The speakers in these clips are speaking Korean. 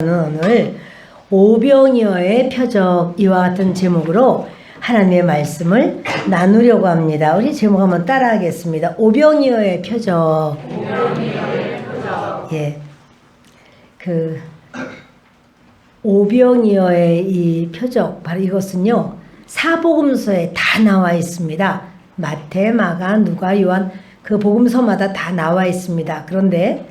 오늘 오병이어의 표적 이와 같은 제목으로 하나님의 말씀을 나누려고 합니다. 우리 제목 한번 따라하겠습니다. 오병이어의 표적. 예, 오병이어의 이 표적, 바로 이것은요 사복음서에 다 나와 있습니다. 마태, 마가, 누가, 요한 그 복음서마다 다 나와 있습니다. 그런데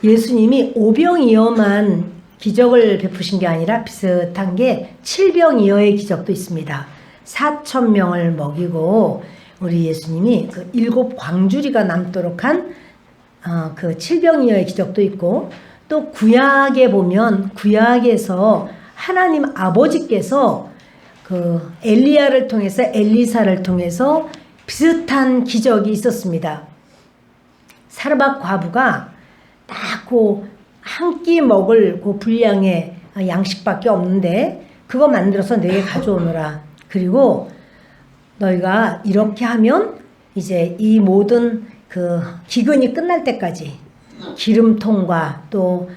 예수님이 오병이어만 기적을 베푸신 게 아니라 비슷한 게 칠병이어의 기적도 있습니다. 4,000명을 먹이고 우리 예수님이 그 7 광주리가 남도록 한 그 칠병이어의 기적도 있고, 또 구약에 보면 구약에서 하나님 아버지께서 그 엘리야를 통해서 엘리사를 통해서 비슷한 기적이 있었습니다. 사르밧 과부가 딱 한 끼 먹을 그 분량의 양식밖에 없는데 그거 만들어서 내게 가져오너라. 그리고 너희가 이렇게 하면 이제 이 모든 그 기근이 끝날 때까지 기름통과 또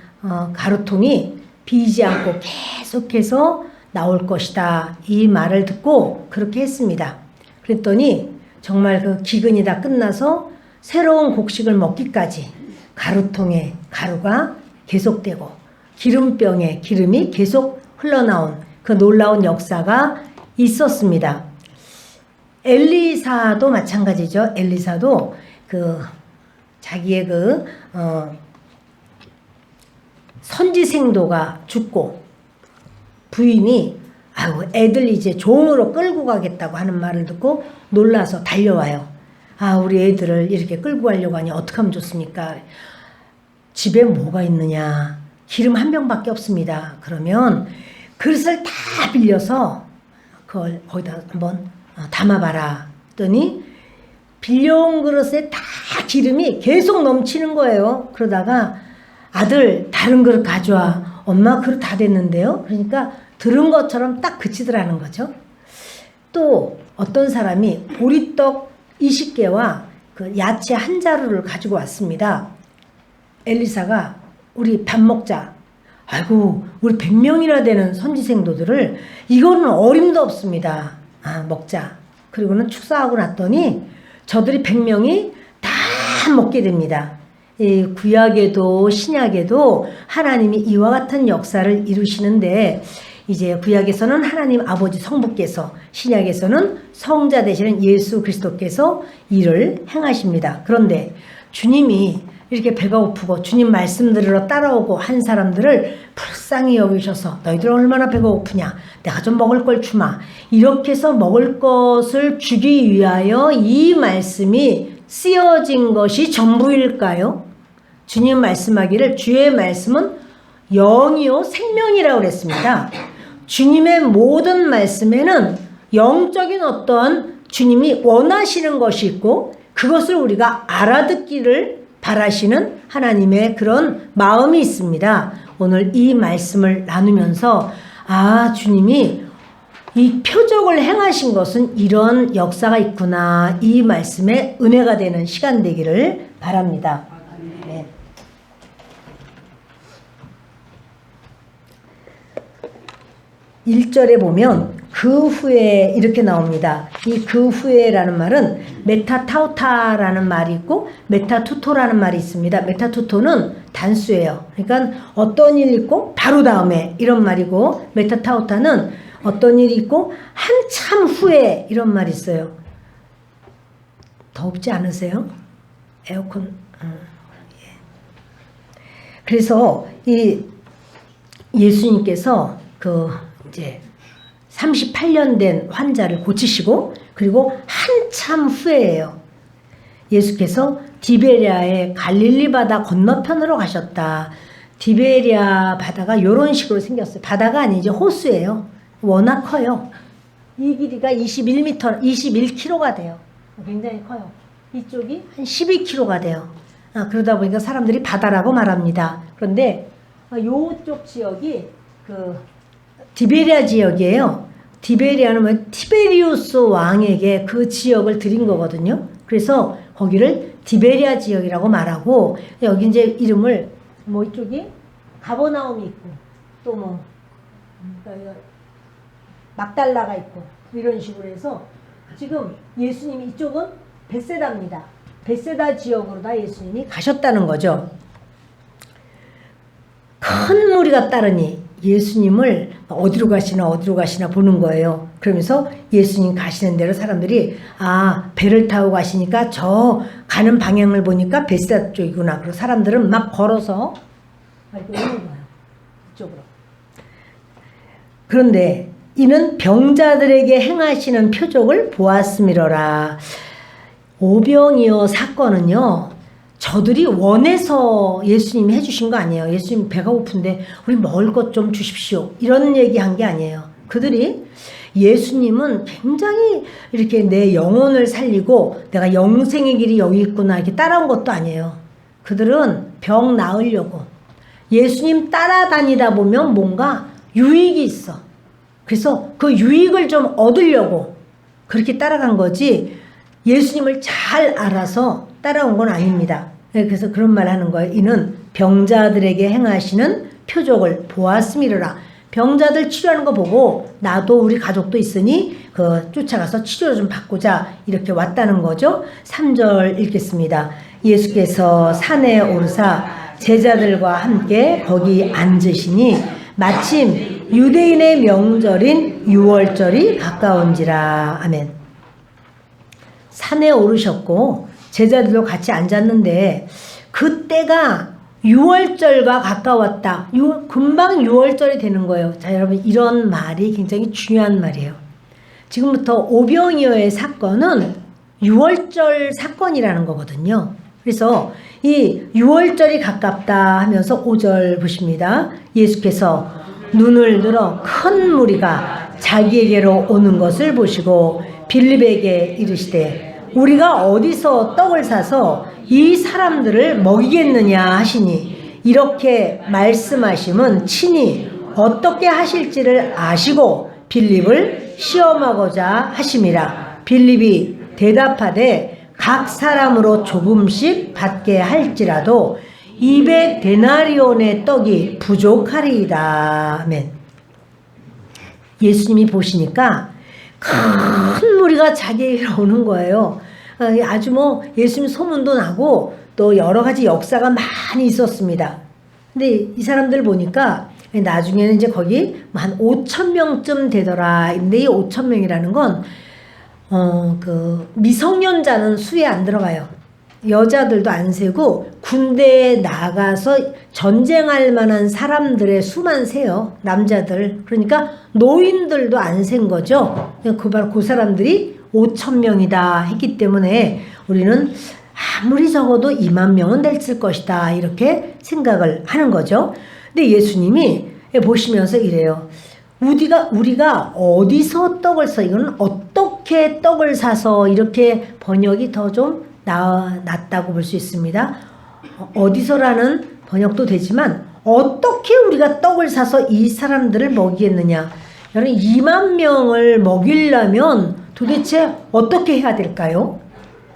가루통이 비지 않고 계속해서 나올 것이다. 이 말을 듣고 그렇게 했습니다. 그랬더니 정말 그 기근이 다 끝나서 새로운 곡식을 먹기까지 가루통에 가루가 계속되고 기름병에 기름이 계속 흘러나온 그 놀라운 역사가 있었습니다. 엘리사도 마찬가지죠. 엘리사도 자기의 선지생도가 죽고 부인이 애들 이제 종으로 끌고 가겠다고 하는 말을 듣고 놀라서 달려와요. 우리 애들을 이렇게 끌고 가려고 하니 어떻게 하면 좋습니까? 집에 뭐가 있느냐? 기름 한 병밖에 없습니다. 그러면 그릇을 다 빌려서 그걸 거기다 한번 담아봐라. 했더니 빌려온 그릇에 다 기름이 계속 넘치는 거예요. 그러다가 아들 다른 그릇 가져와. 엄마 그릇 다 됐는데요. 그러니까 들은 것처럼 딱 그치더라는 거죠. 또 어떤 사람이 보리떡 20개와 그 야채 한 자루를 가지고 왔습니다. 엘리사가 우리 밥 먹자. 아이고 우리 100명이나 되는 선지생도들을 이거는 어림도 없습니다. 먹자. 그리고는 축사하고 났더니 저들이 100명이 다 먹게 됩니다. 이 구약에도 신약에도 하나님이 이와 같은 역사를 이루시는데, 이제 구약에서는 하나님 아버지 성부께서, 신약에서는 성자 되시는 예수 그리스도께서 일을 행하십니다. 그런데 주님이 이렇게 배가 고프고 주님 말씀 들으러 따라오고 한 사람들을 불쌍히 여기셔서 너희들 얼마나 배가 고프냐, 내가 좀 먹을 걸 주마, 이렇게 해서 먹을 것을 주기 위하여 이 말씀이 쓰여진 것이 전부일까요? 주님 말씀하기를 주의 말씀은 영이요 생명이라고 그랬습니다. 주님의 모든 말씀에는 영적인 어떤 주님이 원하시는 것이 있고 그것을 우리가 알아듣기를 바라시는 하나님의 그런 마음이 있습니다. 오늘 이 말씀을 나누면서 주님이 이 표적을 행하신 것은 이런 역사가 있구나, 이 말씀에 은혜가 되는 시간 되기를 바랍니다. 네. (1절에) 보면 그 후에 이렇게 나옵니다. 이 그 후에라는 말은 메타타우타라는 말이 있고 메타투토라는 말이 있습니다. 메타투토는 단수예요. 그러니까 어떤 일이 있고 바로 다음에 이런 말이고, 메타타우타는 어떤 일이 있고 한참 후에 이런 말이 있어요. 덥지 않으세요? 에어컨. 예. 그래서 이 예수님께서 이제 38년 된 환자를 고치시고, 그리고 한참 후에예요. 예수께서 디베리아의 갈릴리 바다 건너편으로 가셨다. 디베리아 바다가 이런 식으로 생겼어요. 바다가 아니죠. 호수예요. 워낙 커요. 이 길이가 21km가 돼요. 굉장히 커요. 이쪽이 한 12km가 돼요. 그러다 보니까 사람들이 바다라고 말합니다. 그런데 이쪽 지역이 디베리아 지역이에요. 디베리아는 티베리우스 왕에게 그 지역을 드린 거거든요. 그래서 거기를 디베리아 지역이라고 말하고, 여기 이제 이름을 이쪽이 가버나움이 있고 또 뭐 막달라가 있고 이런 식으로 해서 지금 예수님이 이쪽은 벳세다입니다. 벳세다 지역으로 다 예수님이 가셨다는 거죠. 큰 무리가 따르니 예수님을 어디로 가시나 보는 거예요. 그러면서 예수님 가시는 대로 사람들이 배를 타고 가시니까 저 가는 방향을 보니까 벳세다 쪽이구나. 그리고 사람들은 막 걸어서 이렇게 오는 거예요. 이쪽으로. 그런데 이는 병자들에게 행하시는 표적을 보았음이로라. 오병이어 사건은요, 저들이 원해서 예수님이 해주신 거 아니에요. 예수님 배가 고픈데 우리 먹을 것 좀 주십시오, 이런 얘기한 게 아니에요. 그들이 예수님은 굉장히 이렇게 내 영혼을 살리고 내가 영생의 길이 여기 있구나 이렇게 따라온 것도 아니에요. 그들은 병 나으려고 예수님 따라다니다 보면 뭔가 유익이 있어. 그래서 그 유익을 좀 얻으려고 그렇게 따라간 거지 예수님을 잘 알아서 따라온 건 아닙니다. 그래서 그런 말 하는 거예요. 이는 병자들에게 행하시는 표적을 보았음이로라. 병자들 치료하는 거 보고 나도 우리 가족도 있으니 쫓아가서 치료 좀 받고자 이렇게 왔다는 거죠. 3절 읽겠습니다. 예수께서 산에 오르사 제자들과 함께 거기 앉으시니 마침 유대인의 명절인 유월절이 가까운지라. 아멘. 산에 오르셨고 제자들도 같이 앉았는데 그때가 유월절과 가까웠다. 금방 유월절이 되는 거예요. 자, 여러분, 이런 말이 굉장히 중요한 말이에요. 지금부터 오병이어의 사건은 유월절 사건이라는 거거든요. 그래서 이 유월절이 가깝다 하면서 5절 보십니다. 예수께서 눈을 들어 큰 무리가 자기에게로 오는 것을 보시고 빌립에게 이르시되 우리가 어디서 떡을 사서 이 사람들을 먹이겠느냐 하시니 이렇게 말씀하심은 친히 어떻게 하실지를 아시고 빌립을 시험하고자 하심이라. 빌립이 대답하되 각 사람으로 조금씩 받게 할지라도 200데나리온의 떡이 부족하리이다. 아멘. 예수님이 보시니까 큰 무리가 자기에게로 오는 거예요. 아주 예수님 소문도 나고 또 여러 가지 역사가 많이 있었습니다. 근데 이 사람들 보니까 나중에는 이제 거기 한 5,000명쯤 되더라. 근데 이 5,000명이라는 건 미성년자는 수에 안 들어가요. 여자들도 안 세고 군대에 나가서 전쟁할 만한 사람들의 수만 세요. 남자들. 그러니까 노인들도 안 센 거죠. 그 사람들이 5,000명이다 했기 때문에 우리는 아무리 적어도 2만 명은 됐을 것이다 이렇게 생각을 하는 거죠. 근데 예수님이 보시면서 이래요. 우리가 어디서 떡을 사, 이건 어떻게 떡을 사서, 이렇게 번역이 더 좀 낫다고 볼 수 있습니다. 어디서라는 번역도 되지만 어떻게 우리가 떡을 사서 이 사람들을 먹이겠느냐. 여러분, 2만 명을 먹이려면 도대체 어떻게 해야 될까요?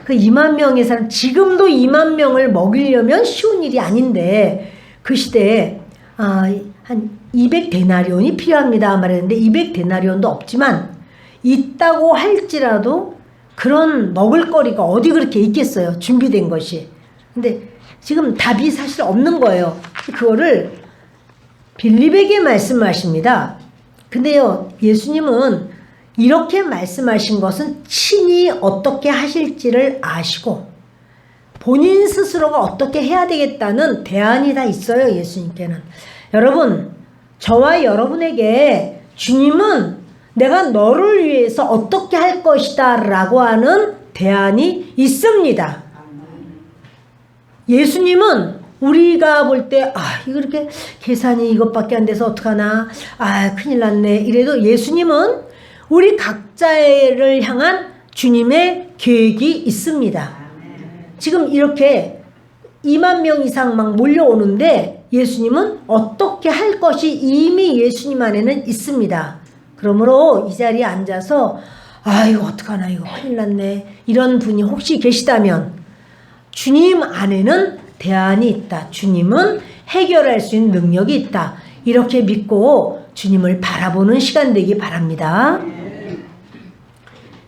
그 2만 명의 사람, 지금도 2만 명을 먹이려면 쉬운 일이 아닌데 그 시대에 한 200데나리온이 필요합니다 말했는데 200데나리온도 없지만 있다고 할지라도 그런 먹을거리가 어디 그렇게 있겠어요. 준비된 것이. 근데 지금 답이 사실 없는 거예요. 그거를 빌립에게 말씀하십니다. 근데요, 예수님은 이렇게 말씀하신 것은 친히 어떻게 하실지를 아시고 본인 스스로가 어떻게 해야 되겠다는 대안이 다 있어요. 예수님께는. 여러분, 저와 여러분에게 주님은 내가 너를 위해서 어떻게 할 것이다 라고 하는 대안이 있습니다. 예수님은 우리가 볼 때 이거 이렇게 계산이 이것밖에 안 돼서 어떡하나, 큰일 났네 이래도 예수님은 우리 각자를 향한 주님의 계획이 있습니다. 지금 이렇게 2만 명 이상 막 몰려오는데 예수님은 어떻게 할 것이 이미 예수님 안에는 있습니다. 그러므로 이 자리에 앉아서 이거 어떡하나, 이거 큰일 났네 이런 분이 혹시 계시다면 주님 안에는 대안이 있다. 주님은 해결할 수 있는 능력이 있다. 이렇게 믿고 주님을 바라보는 시간 되기 바랍니다.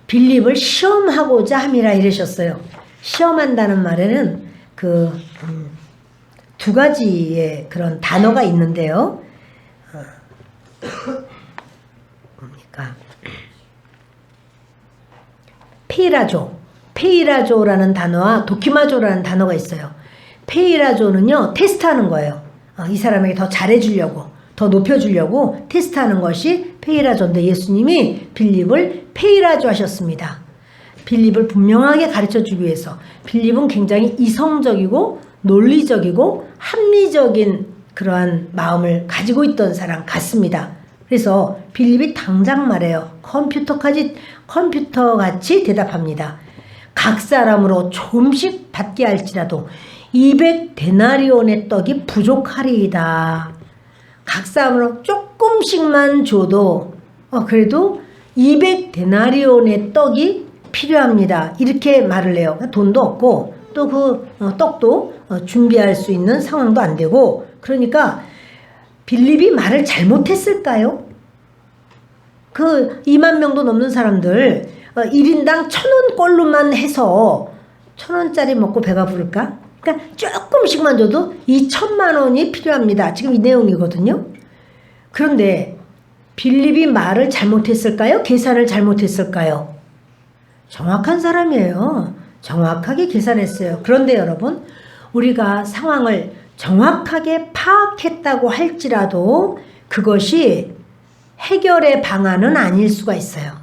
빌립을 시험하고자 함이라 이러셨어요. 시험한다는 말에는 두 가지의 그런 단어가 있는데요. 뭡니까? 페이라조라는 단어와 도키마조라는 단어가 있어요. 페이라조는요, 테스트하는 거예요. 이 사람에게 더 잘해주려고, 더 높여주려고 테스트하는 것이 페이라조인데 예수님이 빌립을 페이라조 하셨습니다. 빌립을 분명하게 가르쳐주기 위해서. 빌립은 굉장히 이성적이고 논리적이고 합리적인 그러한 마음을 가지고 있던 사람 같습니다. 그래서 빌립이 당장 말해요. 컴퓨터같이 대답합니다. 각 사람으로 조금씩 받게 할지라도 200데나리온의 떡이 부족하리이다. 각 사람으로 조금씩만 줘도 그래도 200데나리온의 떡이 필요합니다. 이렇게 말을 해요. 돈도 없고 또 그 떡도 준비할 수 있는 상황도 안 되고, 그러니까 빌립이 말을 잘못했을까요? 그 2만 명도 넘는 사람들 1인당 1,000원꼴로만 해서 1,000원짜리 먹고 배가 부를까? 그러니까 조금씩만 줘도 2,000만 원이 필요합니다. 지금 이 내용이거든요. 그런데 빌립이 말을 잘못했을까요? 계산을 잘못했을까요? 정확한 사람이에요. 정확하게 계산했어요. 그런데 여러분, 우리가 상황을 정확하게 파악했다고 할지라도 그것이 해결의 방안은 아닐 수가 있어요.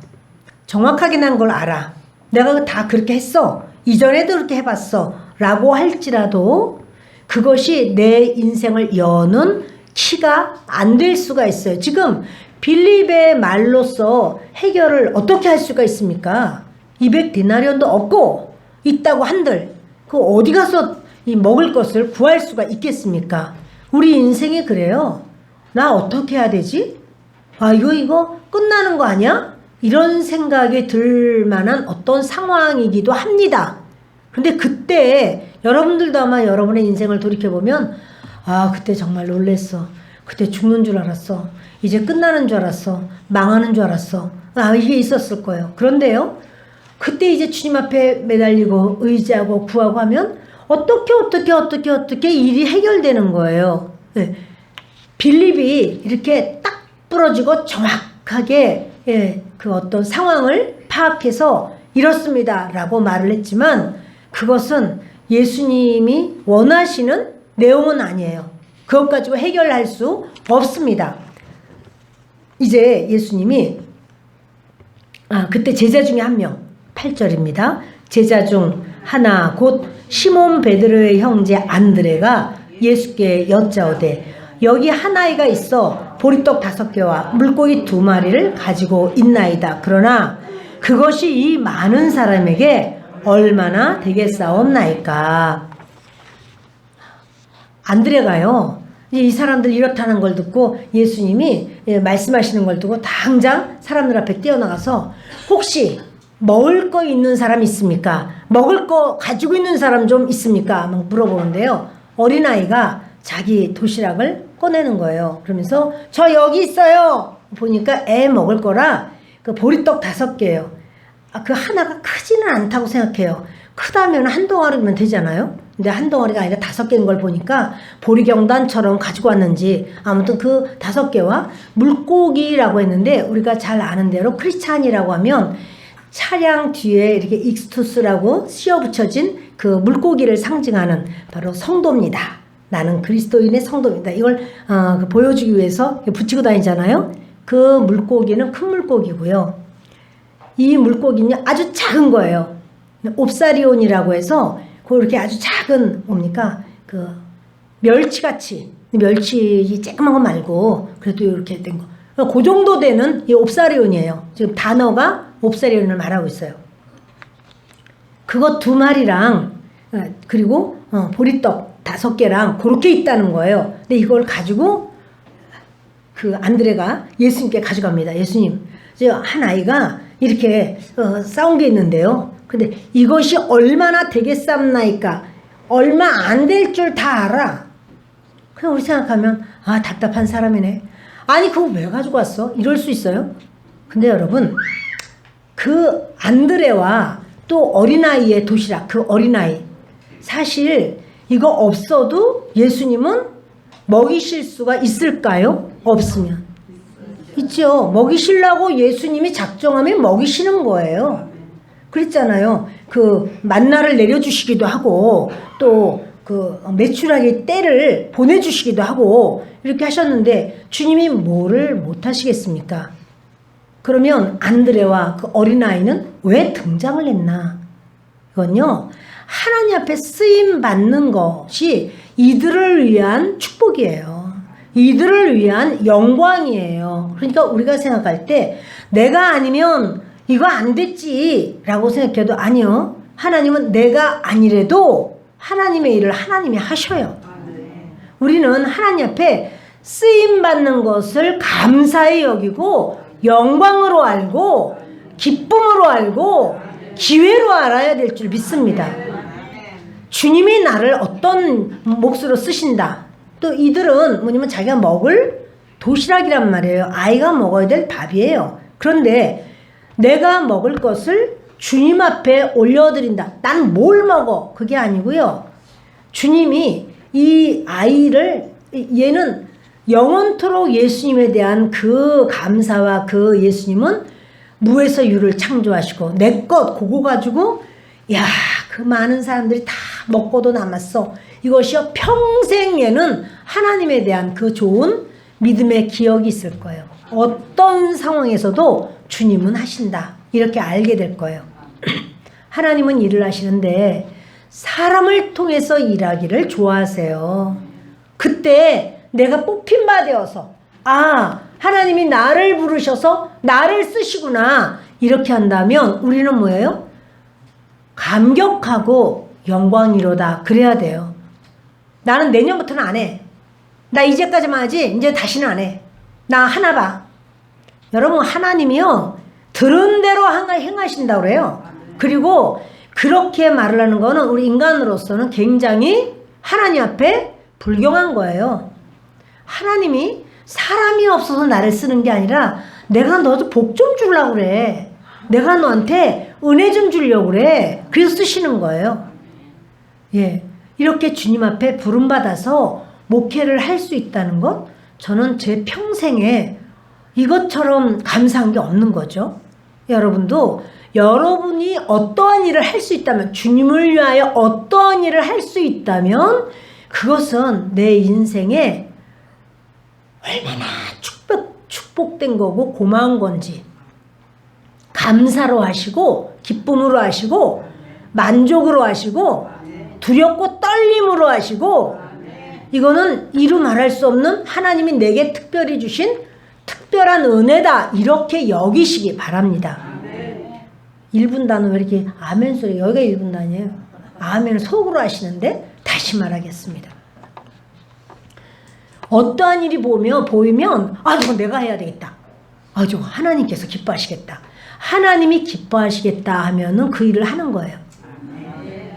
정확하게 난 걸 알아. 내가 다 그렇게 했어. 이전에도 그렇게 해봤어. 라고 할지라도 그것이 내 인생을 여는 키가 안 될 수가 있어요. 지금 빌립의 말로써 해결을 어떻게 할 수가 있습니까? 200데나리온도 없고 있다고 한들 그 어디 가서 이 먹을 것을 구할 수가 있겠습니까? 우리 인생이 그래요. 나 어떻게 해야 되지? 이거 끝나는 거 아니야? 이런 생각이 들 만한 어떤 상황이기도 합니다. 근데 그때 여러분들도 아마 여러분의 인생을 돌이켜보면 그때 정말 놀랬어. 그때 죽는 줄 알았어. 이제 끝나는 줄 알았어. 망하는 줄 알았어. 이게 있었을 거예요. 그런데요, 그때 이제 주님 앞에 매달리고 의지하고 구하고 하면 어떻게 일이 해결되는 거예요. 네. 빌립이 이렇게 딱 부러지고 정확하게 그 어떤 상황을 파악해서 이렇습니다 라고 말을 했지만 그것은 예수님이 원하시는 내용은 아니에요. 그것 가지고 해결할 수 없습니다. 이제 예수님이 그때 제자 중에 한 명, 8절입니다. 제자 중 하나 곧 시몬 베드로의 형제 안드레가 예수께 여짜오되 여기 한 아이가 있어 보리떡 5개와 물고기 2마리를 가지고 있나이다. 그러나 그것이 이 많은 사람에게 얼마나 되겠사옵나이까. 안드레가요, 이 사람들 이렇다는 걸 듣고 예수님이 말씀하시는 걸 듣고 당장 사람들 앞에 뛰어나가서 혹시 먹을 거 있는 사람 있습니까? 먹을 거 가지고 있는 사람 좀 있습니까? 막 물어보는데요. 어린아이가 자기 도시락을 꺼내는 거예요. 그러면서 저 여기 있어요. 보니까 애 먹을 거라 그 보리떡 5개예요. 그 하나가 크지는 않다고 생각해요. 크다면 한 덩어리면 되잖아요. 근데 한 덩어리가 아니라 5개인 걸 보니까 보리경단처럼 가지고 왔는지 아무튼 그 5개와 물고기라고 했는데 우리가 잘 아는 대로 크리스찬이라고 하면 차량 뒤에 이렇게 익스투스라고 씌어 붙여진 그 물고기를 상징하는 바로 성도입니다. 나는 그리스도인의 성도입니다. 이걸 보여주기 위해서 붙이고 다니잖아요. 그 물고기는 큰 물고기고요. 이 물고기는 아주 작은 거예요. 옵사리온이라고 해서 그렇게 아주 작은 뭡니까? 그 멸치같이 멸치 쬐끄만 거 말고 그래도 이렇게 된 거. 그 정도 되는 이 옵사리온이에요. 지금 단어가 옵사리온을 말하고 있어요. 그거 2마리랑 그리고 보리떡 5개랑 그렇게 있다는 거예요. 근데 이걸 가지고 그 안드레가 예수님께 가져갑니다. 예수님, 한 아이가 이렇게 싸운 게 있는데요. 근데 이것이 얼마나 되겠삼나이까? 얼마 안 될 줄 다 알아. 그냥 우리 생각하면 아 답답한 사람이네. 아니 그거 왜 가지고 왔어? 이럴 수 있어요. 근데 여러분 그 안드레와 또 어린아이의 도시락, 그 어린아이 사실 이거 없어도 예수님은 먹이실 수가 있을까요? 없으면 있죠. 먹이시려고 예수님이 작정하면 먹이시는 거예요. 그랬잖아요. 그 만나를 내려주시기도 하고 또 그 메추라기 떼를 보내주시기도 하고 이렇게 하셨는데 주님이 뭐를 못하시겠습니까? 그러면 안드레와 그 어린아이는 왜 등장을 했나? 이건요. 하나님 앞에 쓰임 받는 것이 이들을 위한 축복이에요. 이들을 위한 영광이에요. 그러니까 우리가 생각할 때 내가 아니면 이거 안 됐지 라고 생각해도 아니요. 하나님은 내가 아니래도 하나님의 일을 하나님이 하셔요. 우리는 하나님 앞에 쓰임받는 것을 감사히 여기고 영광으로 알고 기쁨으로 알고 기회로 알아야 될 줄 믿습니다. 주님이 나를 어떤 몫으로 쓰신다. 또 이들은 뭐냐면 자기가 먹을 도시락이란 말이에요. 아이가 먹어야 될 밥이에요. 그런데 내가 먹을 것을 주님 앞에 올려드린다. 난 뭘 먹어? 그게 아니고요. 주님이 이 아이를 얘는 영원토록 예수님에 대한 그 감사와 그 예수님은 무에서 유를 창조하시고 내 것 그거 가지고 야, 그 많은 사람들이 다 먹고도 남았어. 이것이요 평생 얘는 하나님에 대한 그 좋은 믿음의 기억이 있을 거예요. 어떤 상황에서도 주님은 하신다. 이렇게 알게 될 거예요. 하나님은 일을 하시는데 사람을 통해서 일하기를 좋아하세요. 그때 내가 뽑힌 바 되어서 아 하나님이 나를 부르셔서 나를 쓰시구나 이렇게 한다면 우리는 뭐예요? 감격하고 영광이로다 그래야 돼요. 나는 내년부터는 안 해. 나 이제까지만 하지 이제 다시는 안 해. 나 하나 봐. 여러분 하나님이요 들은 대로 행하신다고 그래요. 그리고 그렇게 말을 하는 거는 우리 인간으로서는 굉장히 하나님 앞에 불경한 거예요. 하나님이 사람이 없어서 나를 쓰는 게 아니라 내가 너도 복 좀 주려고 그래. 내가 너한테 은혜 좀 주려고 그래. 그래서 쓰시는 거예요. 예, 이렇게 주님 앞에 부름받아서 목회를 할 수 있다는 것 저는 제 평생에 이것처럼 감사한 게 없는 거죠. 여러분도 여러분이 어떠한 일을 할 수 있다면 주님을 위하여 어떠한 일을 할 수 있다면 그것은 내 인생에 얼마나 축복된 거고 고마운 건지 감사로 하시고 기쁨으로 하시고 만족으로 하시고 두렵고 떨림으로 하시고 이거는 이루 말할 수 없는 하나님이 내게 특별히 주신 특별한 은혜다 이렇게 여기시기 바랍니다. 1분 단어 왜 이렇게 아멘 소리 여기가 1분 단위예요. 아멘을 속으로 하시는데 다시 말하겠습니다. 어떠한 일이 보이면 아 저거 내가 해야 되겠다. 아 저거 하나님께서 기뻐하시겠다. 하나님이 기뻐하시겠다 하면은 그 일을 하는 거예요.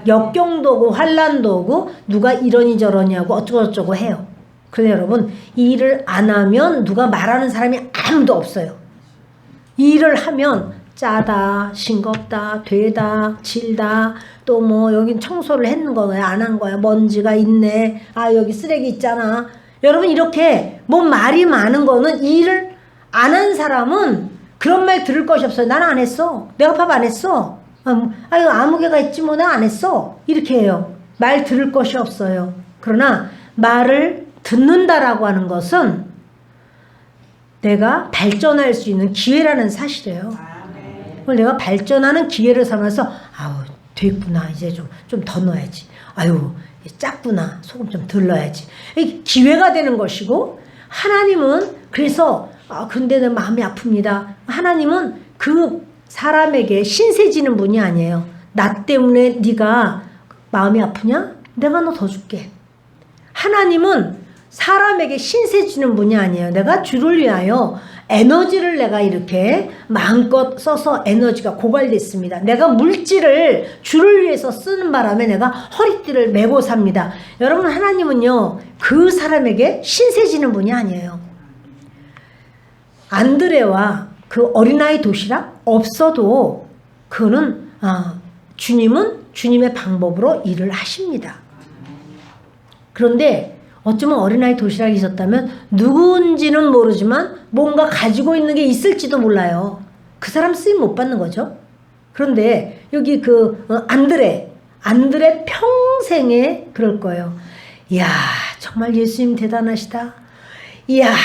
역경도 오고 환난도 오고 누가 이러니 저러니 하고 어쩌고저쩌고 해요. 그런데 여러분 이 일을 안 하면 누가 말하는 사람이 아무도 없어요. 이 일을 하면 짜다, 싱겁다, 되다, 질다, 또 뭐 여긴 청소를 했는 거야, 안 한 거야, 먼지가 있네, 아 여기 쓰레기 있잖아. 여러분 이렇게 뭐 말이 많은 거는 이 일을 안 한 사람은 그런 말 들을 것이 없어요. 나는 안 했어. 내가 밥 안 했어. 아유 아무개가 있지 뭐 나 안 했어. 이렇게 해요. 말 들을 것이 없어요. 그러나 말을 듣는다라고 하는 것은 내가 발전할 수 있는 기회라는 사실이에요. 그걸 내가 발전하는 기회를 삼아서 아우 됐구나 이제 좀 더 넣어야지. 아유 작구나 소금 좀 덜 넣어야지. 이게 기회가 되는 것이고 하나님은 그래서 근데 내 마음이 아픕니다. 하나님은 그 사람에게 신세지는 분이 아니에요. 나 때문에 네가 마음이 아프냐? 내가 너 더 줄게. 하나님은 사람에게 신세 주는 분이 아니에요. 내가 주를 위하여 에너지를 내가 이렇게 마음껏 써서 에너지가 고갈됐습니다. 내가 물질을 주를 위해서 쓰는 바람에 내가 허리띠를 메고 삽니다. 여러분, 하나님은요, 그 사람에게 신세 지는 분이 아니에요. 안드레와 그 어린아이 도시락 없어도 그거는 주님은 주님의 방법으로 일을 하십니다. 그런데 어쩌면 어린아이 도시락이 있었다면 누군지는 모르지만 뭔가 가지고 있는 게 있을지도 몰라요. 그 사람 쓰임 못 받는 거죠. 그런데 여기 그 안드레 평생에 그럴 거예요. 이야, 정말 예수님 대단하시다. 이야,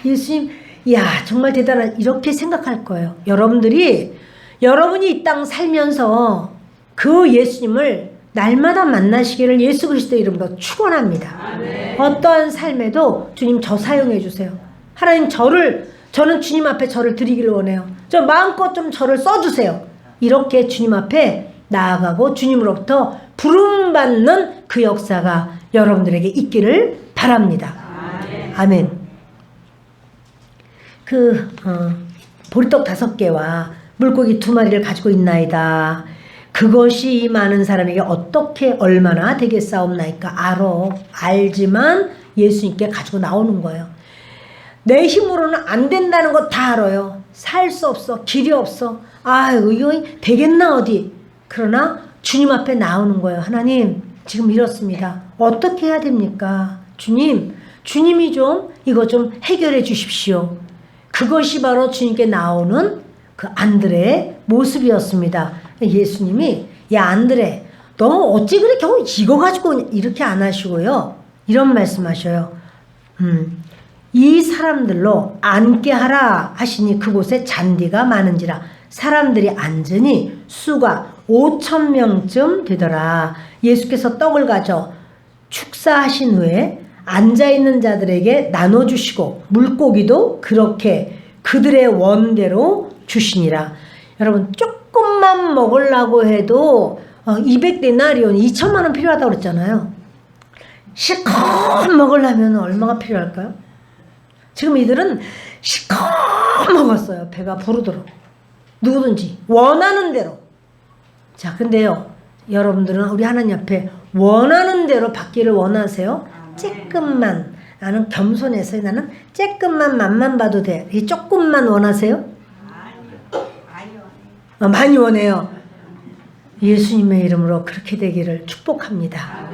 예수님, 이야, 정말 대단하다. 이렇게 생각할 거예요. 여러분이 이 땅 살면서 그 예수님을 날마다 만나시기를 예수 그리스도 이름으로 축원합니다. 아멘. 어떠한 삶에도 주님 저 사용해 주세요. 하나님 저는 주님 앞에 저를 드리기를 원해요. 저 마음껏 좀 저를 써주세요. 이렇게 주님 앞에 나아가고 주님으로부터 부름받는 그 역사가 여러분들에게 있기를 바랍니다. 아멘. 아멘. 보리떡 5개와 물고기 2마리를 가지고 있나이다. 그것이 이 많은 사람에게 어떻게 얼마나 되겠사옵나이까. 알지만 예수님께 가지고 나오는 거예요. 내 힘으로는 안 된다는 거 다 알아요. 살 수 없어. 길이 없어. 이거 되겠나 어디. 그러나 주님 앞에 나오는 거예요. 하나님, 지금 이렇습니다. 어떻게 해야 됩니까? 주님이 좀 이거 좀 해결해 주십시오. 그것이 바로 주님께 나오는 그 안드레의 모습이었습니다. 예수님이, 야 안드레, 너 어찌 그래 겨우 이거 가지고 이렇게 안 하시고요. 이런 말씀하셔요. 이 사람들로 앉게 하라 하시니 그곳에 잔디가 많은지라 사람들이 앉으니 수가 5,000명쯤 되더라. 예수께서 떡을 가져 축사하신 후에 앉아있는 자들에게 나눠주시고 물고기도 그렇게 그들의 원대로 주시니라. 여러분, 조금만 먹으려고 해도 200데나리온 2천만 원 필요하다고 그랬잖아요. 실컷 먹으려면 얼마가 필요할까요? 지금 이들은 실컷 먹었어요. 배가 부르도록. 누구든지 원하는 대로. 자, 근데요, 여러분들은 우리 하나님 앞에 원하는 대로 받기를 원하세요? 조금만, 나는 겸손해서 나는 조금만 맛만 봐도 돼. 이 조금만 원하세요? 많이 원해요. 예수님의 이름으로 그렇게 되기를 축복합니다.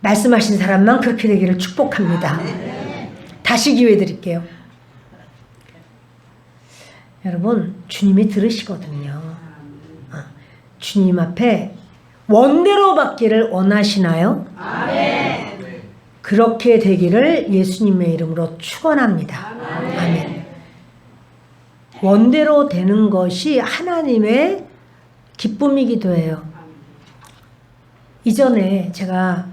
말씀하신 사람만 그렇게 되기를 축복합니다. 다시 기회 드릴게요. 여러분, 주님이 들으시거든요. 주님 앞에 원대로 받기를 원하시나요? 그렇게 되기를 예수님의 이름으로 축원합니다. 아멘. 원대로 되는 것이 하나님의 기쁨이기도 해요. 이전에 제가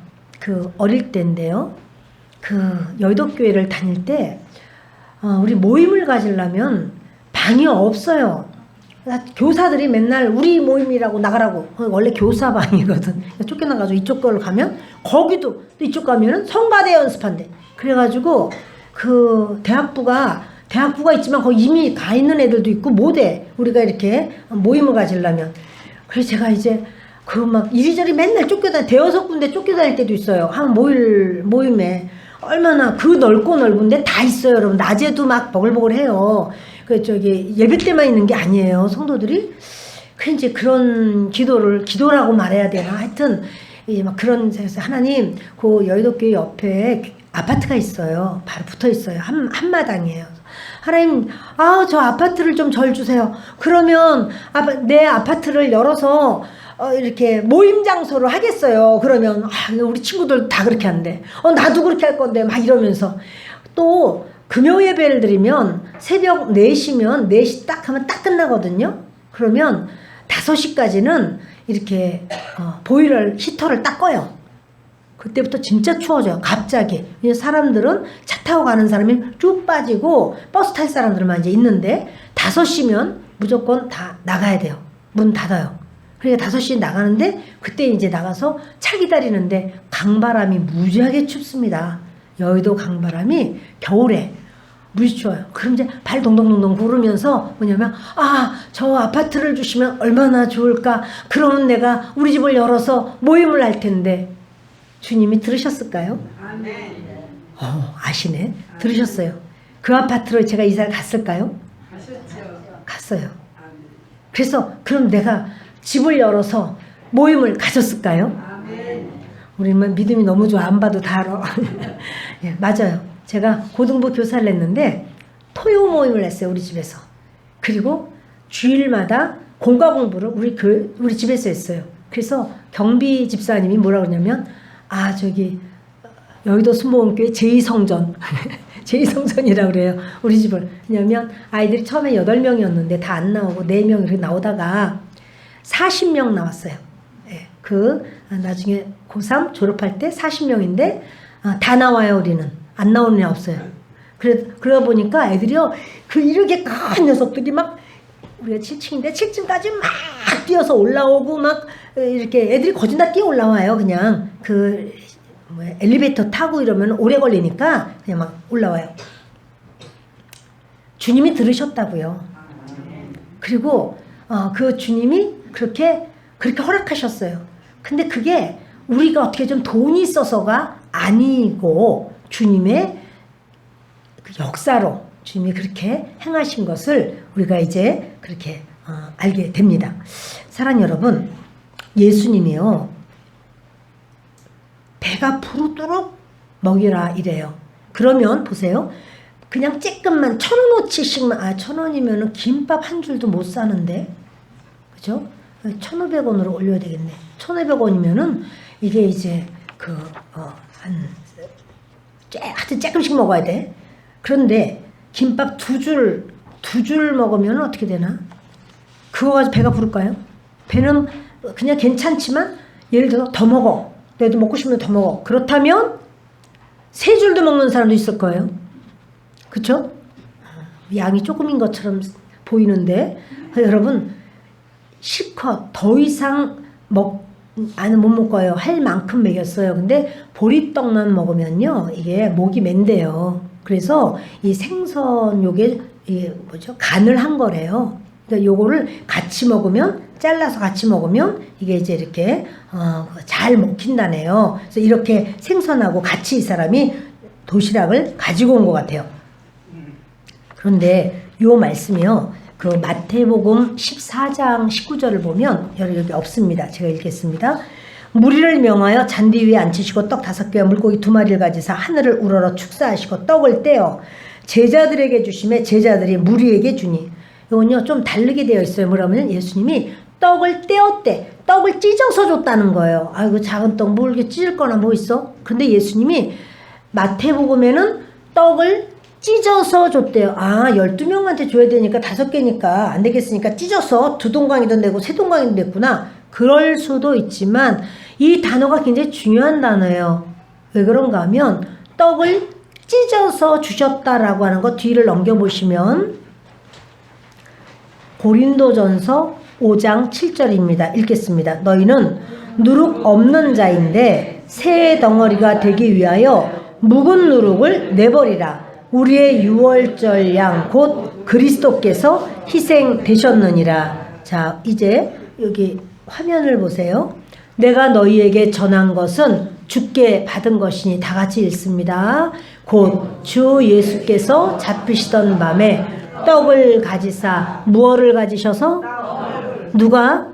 어릴 때인데요. 여의도교회를 다닐 때 우리 모임을 가지려면 방이 없어요. 교사들이 맨날 우리 모임이라고 나가라고. 원래 교사방이거든. 쫓겨나가지고 이쪽 걸 가면 거기도 또 이쪽 가면은 성가대 연습한대. 그래가지고 대학부가 있지만 거기 이미 가 있는 애들도 있고 못해. 우리가 이렇게 모임을 가지려면. 그래서 제가 이제 막 이리저리 맨날 대여섯 군데 쫓겨다닐 때도 있어요. 한 모임에. 얼마나 넓고 넓은데 다 있어요, 여러분. 낮에도 막 버글버글해요. 예배 때만 있는 게 아니에요, 성도들이. 이제 그런 기도라고 말해야 되나? 하여튼, 막 그래서 하나님, 여의도교회 옆에 아파트가 있어요. 바로 붙어 있어요. 한마당이에요. 하나님, 저 아파트를 좀 절 주세요. 그러면 내 아파트를 열어서 이렇게 모임 장소로 하겠어요. 그러면 우리 친구들 다 그렇게 한대. 나도 그렇게 할 건데 막 이러면서. 또 금요 예배를 드리면 새벽 4시면 4시 딱 하면 딱 끝나거든요. 그러면 5시까지는 이렇게 히터를 딱 꺼요. 그때부터 진짜 추워져요. 갑자기. 사람들은 차 타고 가는 사람이 쭉 빠지고 버스 탈 사람들만 이제 있는데 5시면 무조건 다 나가야 돼요. 문 닫아요. 그러니까 5시에 나가는데 그때 이제 나가서 차 기다리는데 강바람이 무지하게 춥습니다. 여의도 강바람이 겨울에 물이 추워요. 그럼 이제 발 동동동동 구르면서 뭐냐면 저 아파트를 주시면 얼마나 좋을까. 그러면 내가 우리 집을 열어서 모임을 할 텐데 주님이 들으셨을까요? 아멘. 아시네. 들으셨어요. 그 아파트로 제가 이사를 갔을까요? 가셨죠. 갔어요. 아멘. 그래서 그럼 내가 집을 열어서 모임을 가졌을까요? 아멘. 우리는 믿음이 너무 좋아. 안 봐도 다 알아. 예, 맞아요. 제가 고등부 교사를 했는데 토요 모임을 했어요. 우리 집에서. 그리고 주일마다 공과 공부를 우리 집에서 했어요. 그래서 경비 집사님이 뭐라 그러냐면 저기 여의도 순복음교회 제2성전 제2성전이라고 그래요. 우리 집을. 왜냐면 아이들이 처음에 8명이었는데 다 안 나오고 4명 이렇게 나오다가 40명 나왔어요. 예, 나중에 고3 졸업할 때 40명인데 다 나와요. 우리는. 안 나오는 애 없어요. 그러다 보니까 애들이요, 이렇게 큰 녀석들이 막, 우리가 7층인데 7층까지 막 뛰어서 올라오고 막, 이렇게 애들이 거진 다 뛰어 올라와요. 그냥, 엘리베이터 타고 이러면 오래 걸리니까 그냥 막 올라와요. 주님이 들으셨다고요. 그리고, 그 주님이 그렇게 허락하셨어요. 근데 그게 우리가 어떻게 좀 돈이 있어서가 아니고, 주님의 그 역사로 주님이 그렇게 행하신 것을 우리가 이제 그렇게 알게 됩니다. 사랑하는 여러분, 예수님이요, 배가 부르도록 먹이라 이래요. 그러면 보세요. 그냥 쬐끔만 1,000원어치씩만 1,000원이면은 김밥 한 줄도 못 사는데, 그죠? 1,500원으로 올려야 되겠네. 1,500원이면은 이게 이제 하여튼 조금씩 먹어야 돼. 그런데 김밥 두 줄 먹으면 어떻게 되나? 그거 가지고 배가 부를까요? 배는 그냥 괜찮지만 예를 들어 더 먹어. 내도 먹고 싶으면 더 먹어. 그렇다면 3줄도 먹는 사람도 있을 거예요. 그쵸? 양이 조금인 것처럼 보이는데 여러분 실컷 더 이상 못 먹어요. 할 만큼 먹였어요. 근데 보리떡만 먹으면요, 이게 목이 맨대요. 그래서 이 생선 요게 간을 한 거래요. 그러니까 요거를 같이 먹으면, 잘라서 같이 먹으면 이게 이제 이렇게 잘 먹힌다네요. 그래서 이렇게 생선하고 같이 이 사람이 도시락을 가지고 온 것 같아요. 그런데 요 말씀이요, 마태복음 14장 19절을 보면 여기 없습니다. 제가 읽겠습니다. 무리를 명하여 잔디 위에 앉히시고 떡 5개와 물고기 2마리를 가지사 하늘을 우러러 축사하시고 떡을 떼어 제자들에게 주시매 제자들이 무리에게 주니. 이건요 좀 다르게 되어 있어요. 뭐라면 예수님이 떡을 떼었대. 떡을 찢어서 줬다는 거예요. 아이고 작은 떡 뭐 이렇게 찢을 거나 뭐 있어? 근데 예수님이 마태복음에는 떡을 찢어서 줬대요. 12명한테 줘야 되니까 5개니까 안 되겠으니까 찢어서 2동강이든 되고 3동강이든 됐구나. 그럴 수도 있지만 이 단어가 굉장히 중요한 단어예요. 왜 그런가 하면 떡을 찢어서 주셨다라고 하는 거 뒤를 넘겨보시면 고린도전서 5장 7절입니다. 읽겠습니다. 너희는 누룩 없는 자인데 새 덩어리가 되기 위하여 묵은 누룩을 내버리라. 우리의 유월절 양 곧 그리스도께서 희생되셨느니라. 자, 이제 여기 화면을 보세요. 내가 너희에게 전한 것은 주께 받은 것이니, 다 같이 읽습니다. 곧 주 예수께서 잡히시던 밤에 떡을 가지사 무엇을 가지셔서? 누가?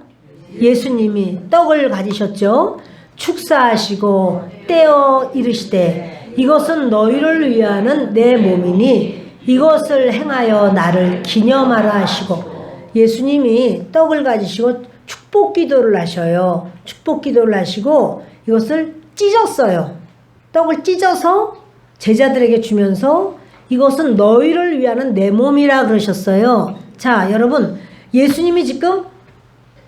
예수님이 떡을 가지셨죠. 축사하시고 떼어 이르시되 이것은 너희를 위하는 내 몸이니 이것을 행하여 나를 기념하라 하시고, 예수님이 떡을 가지시고 축복 기도를 하셔요. 축복 기도를 하시고 이것을 찢었어요. 떡을 찢어서 제자들에게 주면서 이것은 너희를 위하는 내 몸이라 그러셨어요. 자, 여러분, 예수님이 지금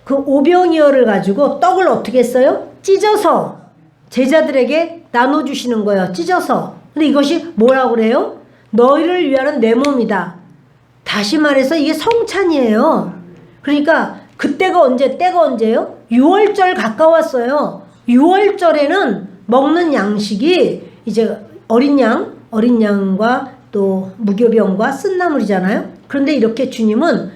그 오병이어를 가지고 떡을 어떻게 했어요? 찢어서 제자들에게 나눠주시는 거예요. 찢어서. 근데 이것이 뭐라고 그래요? 너희를 위하는 내 몸이다. 다시 말해서 이게 성찬이에요. 그러니까 그때가 때가 언제예요? 6월절 가까웠어요. 6월절에는 먹는 양식이 이제 어린 양과 또 무교병과 쓴나물이잖아요. 그런데 이렇게 주님은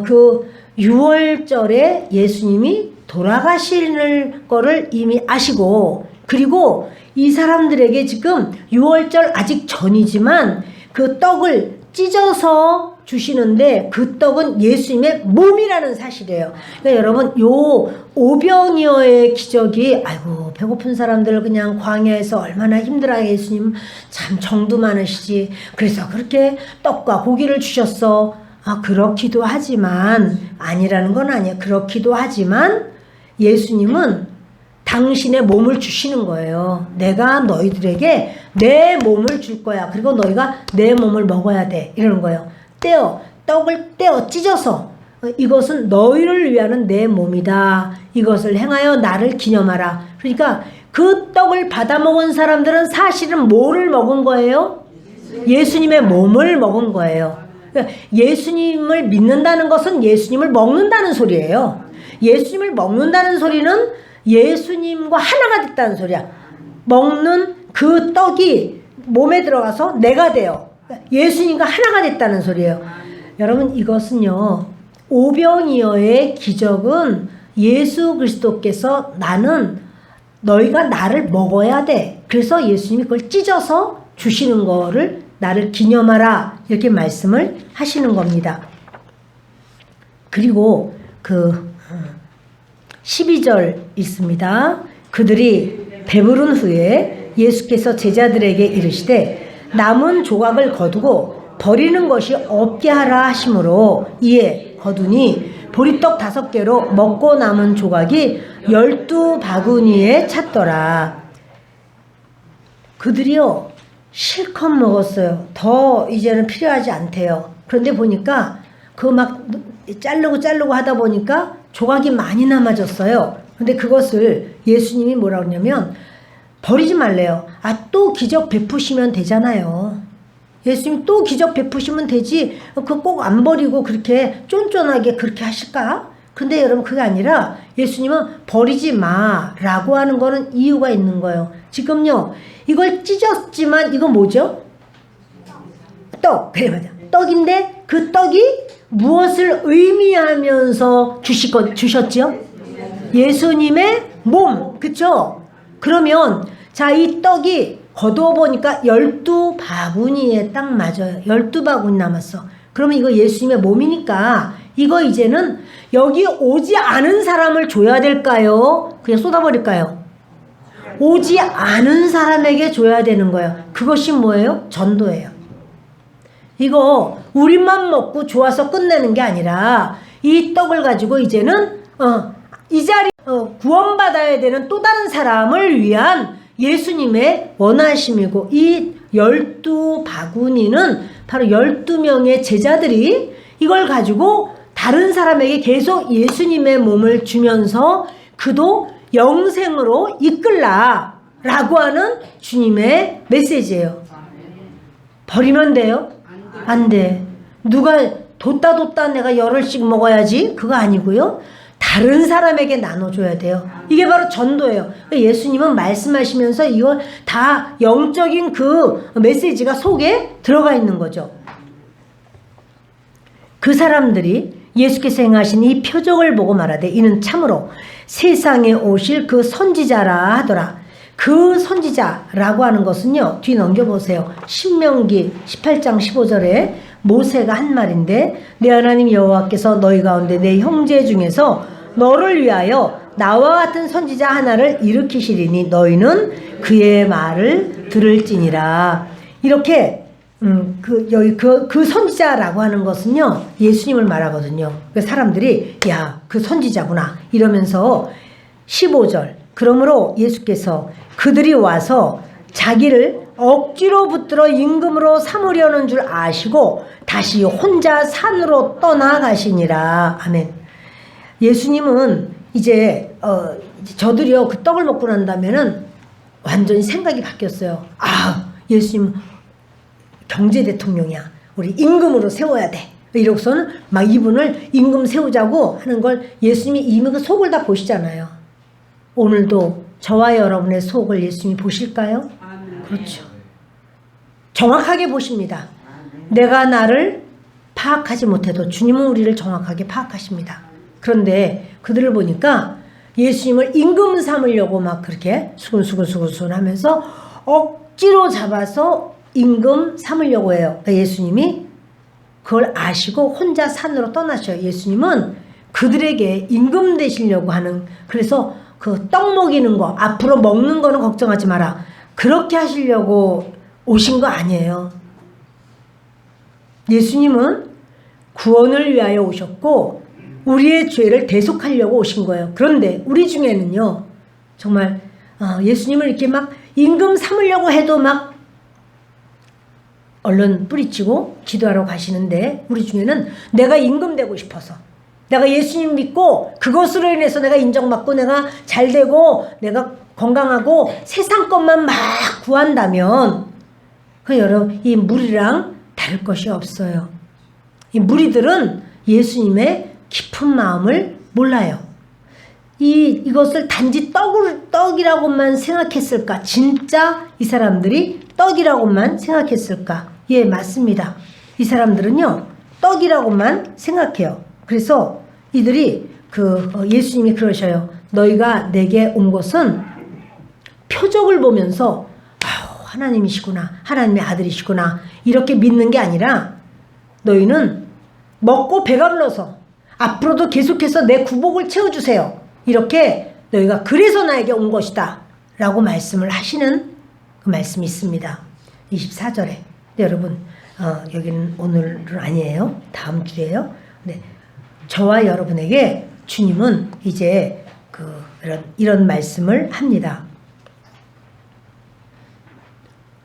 그 6월절에 예수님이 돌아가실 거를 이미 아시고, 그리고 이 사람들에게 지금 6월절 아직 전이지만 그 떡을 찢어서 주시는데 그 떡은 예수님의 몸이라는 사실이에요. 그러니까 여러분, 요 오병이어의 기적이, 아이고 배고픈 사람들 그냥 광야에서 얼마나 힘들어요. 예수님 참 정도 많으시지. 그래서 그렇게 떡과 고기를 주셨어. 그렇기도 하지만, 아니라는 건 아니에요. 그렇기도 하지만 예수님은 당신의 몸을 주시는 거예요. 내가 너희들에게 내 몸을 줄 거야. 그리고 너희가 내 몸을 먹어야 돼. 이러는 거예요. 떡을 떼어 찢어서, 이것은 너희를 위하는 내 몸이다. 이것을 행하여 나를 기념하라. 그러니까 그 떡을 받아 먹은 사람들은 사실은 뭐를 먹은 거예요? 예수님의 몸을 먹은 거예요. 그러니까 예수님을 믿는다는 것은 예수님을 먹는다는 소리예요. 예수님을 먹는다는 소리는 예수님과 하나가 됐다는 소리야. 먹는 그 떡이 몸에 들어가서 내가 돼요. 예수님과 하나가 됐다는 소리예요. 여러분, 이것은요, 오병이어의 기적은 예수 그리스도께서 너희가 나를 먹어야 돼. 그래서 예수님이 그걸 찢어서 주시는 거를 나를 기념하라. 이렇게 말씀을 하시는 겁니다. 그리고 그 12절 있습니다. 그들이 배부른 후에 예수께서 제자들에게 이르시되 남은 조각을 거두고 버리는 것이 없게 하라 하심으로 이에 거두니 보리떡 5개로 먹고 남은 조각이 12바구니에 찼더라. 그들이요 실컷 먹었어요. 더 이제는 필요하지 않대요. 그런데 보니까 그거 막 자르고 하다 보니까 조각이 많이 남아졌어요. 근데 그것을 예수님이 뭐라 그러냐면 버리지 말래요. 또 기적 베푸시면 되잖아요. 예수님이 또 기적 베푸시면 되지. 그거 꼭 안 버리고 그렇게 쫀쫀하게 그렇게 하실까? 근데 여러분, 그게 아니라 예수님은 버리지 마라고 하는 거는 이유가 있는 거예요. 지금요, 이걸 찢었지만 이거 뭐죠? 떡. 그래, 맞아. 떡인데 그 떡이 무엇을 의미하면서 주셨죠? 예수님의 몸. 그쵸? 그러면 자, 이 떡이 거두어 보니까 12바구니에 딱 맞아요. 12바구니 남았어. 그러면 이거 예수님의 몸이니까 이거 이제는 여기 오지 않은 사람을 줘야 될까요? 그냥 쏟아버릴까요? 오지 않은 사람에게 줘야 되는 거예요. 그것이 뭐예요? 전도예요. 이거 우리만 먹고 좋아서 끝내는 게 아니라 이 떡을 가지고 이제는 이 자리 구원받아야 되는 또 다른 사람을 위한 예수님의 원하심이고, 이 12바구니는 바로 12명의 제자들이 이걸 가지고 다른 사람에게 계속 예수님의 몸을 주면서 그도 영생으로 이끌라 라고 하는 주님의 메시지예요. 버리면 돼요? 안 돼. 누가 뒀다 내가 열흘씩 먹어야지? 그거 아니고요. 다른 사람에게 나눠줘야 돼요. 이게 바로 전도예요. 예수님은 말씀하시면서 이걸 다 영적인 그 메시지가 속에 들어가 있는 거죠. 그 사람들이 예수께서 행하신 이 표적을 보고 말하되 이는 참으로 세상에 오실 그 선지자라 하더라. 그 선지자라고 하는 것은요, 뒤 넘겨보세요. 신명기 18장 15절에 모세가 한 말인데, 내 하나님 여호와께서 너희 가운데 내 형제 중에서 너를 위하여 나와 같은 선지자 하나를 일으키시리니 너희는 그의 말을 들을지니라. 이렇게 그 선지자라고 하는 것은요, 예수님을 말하거든요. 사람들이 야, 그 선지자구나 이러면서 15절, 그러므로 예수께서 그들이 와서 자기를 억지로 붙들어 임금으로 삼으려는 줄 아시고 다시 혼자 산으로 떠나가시니라. 아멘. 예수님은 이제 저들이요 그 떡을 먹고 난다면은 완전히 생각이 바뀌었어요. 예수님 경제 대통령이야. 우리 임금으로 세워야 돼. 이러고서는 막 이분을 임금 세우자고 하는 걸 예수님이 이미 그 속을 다 보시잖아요. 오늘도 저와 여러분의 속을 예수님이 보실까요? 그렇죠. 정확하게 보십니다. 내가 나를 파악하지 못해도 주님은 우리를 정확하게 파악하십니다. 그런데 그들을 보니까 예수님을 임금 삼으려고 막 그렇게 수근수근 하면서 억지로 잡아서 임금 삼으려고 해요. 그러니까 예수님이 그걸 아시고 혼자 산으로 떠나셔요. 예수님은 그들에게 임금 되시려고 하는, 그래서 그 떡 먹이는 거, 앞으로 먹는 거는 걱정하지 마라, 그렇게 하시려고 오신 거 아니에요. 예수님은 구원을 위하여 오셨고 우리의 죄를 대속하려고 오신 거예요. 그런데 우리 중에는요, 정말 예수님을 이렇게 막 임금 삼으려고 해도 막 얼른 뿌리치고 기도하러 가시는데, 우리 중에는 내가 임금 되고 싶어서, 내가 예수님 믿고 그것으로 인해서 내가 인정받고 내가 잘되고 내가 건강하고 세상 것만 막 구한다면 여러분, 이 무리랑 다를 것이 없어요. 이 무리들은 예수님의 깊은 마음을 몰라요. 이것을 단지 떡이라고만 생각했을까? 진짜 이 사람들이 떡이라고만 생각했을까? 예, 맞습니다. 이 사람들은요, 떡이라고만 생각해요. 그래서 이들이 예수님이 그러셔요. 너희가 내게 온 것은 표적을 보면서 하나님이시구나, 하나님의 아들이시구나, 이렇게 믿는 게 아니라 너희는 먹고 배가 불러서 앞으로도 계속해서 내 구복을 채워주세요, 이렇게 너희가 그래서 나에게 온 것이다 라고 말씀을 하시는 그 말씀이 있습니다. 24절에. 여러분, 여기는 오늘은 아니에요. 다음 주에요. 네, 저와 여러분에게 주님은 이제 이런 말씀을 합니다.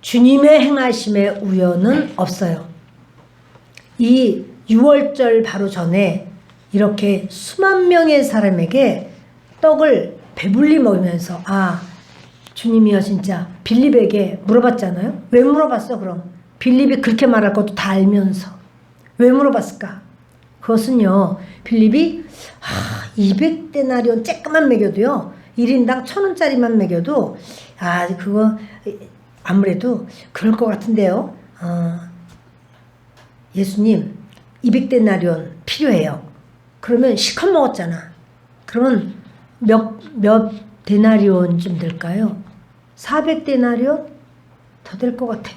주님의 행하심에 우연은 없어요. 이 6월절 바로 전에 이렇게 수만 명의 사람에게 떡을 배불리 먹으면서, 주님이요 진짜 빌립에게 물어봤잖아요. 왜 물어봤어 그럼? 빌립이 그렇게 말할 것도 다 알면서 왜 물어봤을까? 그것은요, 빌립이 200데나리온 쬐끄만 먹여도요, 1인당 1,000원짜리만 먹여도 그거 아무래도 그럴 것 같은데요. 예수님 200데나리온 필요해요. 그러면 실컷 먹었잖아. 그러면 몇 데나리온쯤 될까요? 400데나리온? 더 될 것 같아.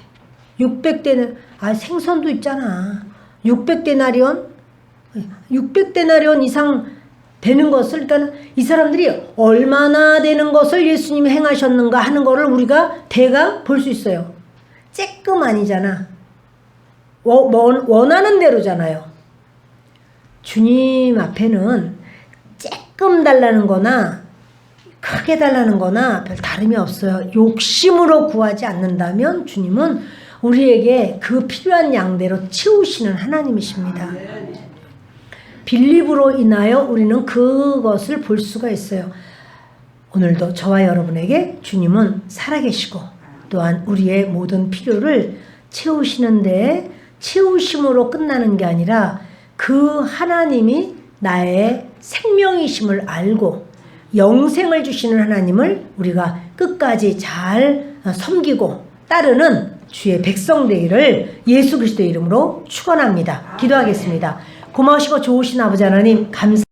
600데나리온. 생선도 있잖아. 600데나리온 이상 되는 것을, 그러니까 이 사람들이 얼마나 되는 것을 예수님이 행하셨는가 하는 거를 우리가 대강 볼 수 있어요. 쬐끔 아니잖아. 원하는 대로잖아요. 주님 앞에는 쬐끔 달라는 거나 크게 달라는 거나 별 다름이 없어요. 욕심으로 구하지 않는다면 주님은 우리에게 그 필요한 양대로 채우시는 하나님이십니다. 빌립으로 인하여 우리는 그것을 볼 수가 있어요. 오늘도 저와 여러분에게 주님은 살아계시고 또한 우리의 모든 필요를 채우시는데, 채우심으로 끝나는 게 아니라 그 하나님이 나의 생명이심을 알고 영생을 주시는 하나님을 우리가 끝까지 잘 섬기고 따르는 주의 백성 되기를 예수 그리스도의 이름으로 축원합니다. 기도하겠습니다. 고마우시고 좋으신 아버지 하나님, 감사합니다.